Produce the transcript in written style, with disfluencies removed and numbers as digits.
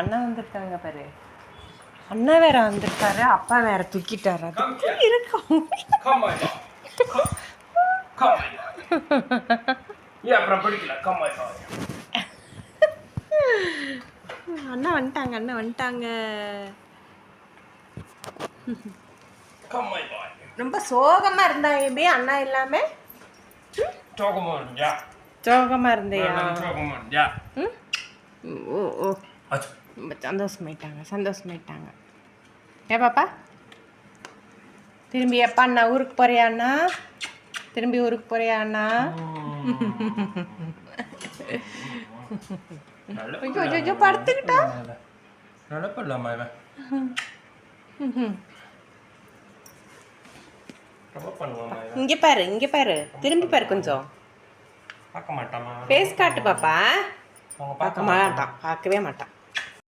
அண்ணா வந்துருக்காங்க பாரு. அண்ணா வேற வந்திருக்காரு, அப்பா வேற தூக்கிட்டாரு. அது இருக்கும். அண்ணா வந்துட்டாங்க, அண்ணா வந்துட்டாங்க. ரொம்ப சோகமா இருந்தா ஏபி அண்ணா இல்லாம. சோகமா இருந்தியா? ஓ ஓ, ரொம்ப சந்தோஷமாயிட்டாங்க. ஏ பாப்பா, திரும்பி எப்பா அண்ணா ஊருக்கு போறியா அண்ணா? திரும்பி ஊருக்கு போறியா அண்ணா? ஐயோ படுத்துக்கிட்டா. இங்க பாரு, திரும்பி பாரு கொஞ்சம். ஃபேஸ் காட்டு பாப்பா. பார்க்கவே மாட்டான்.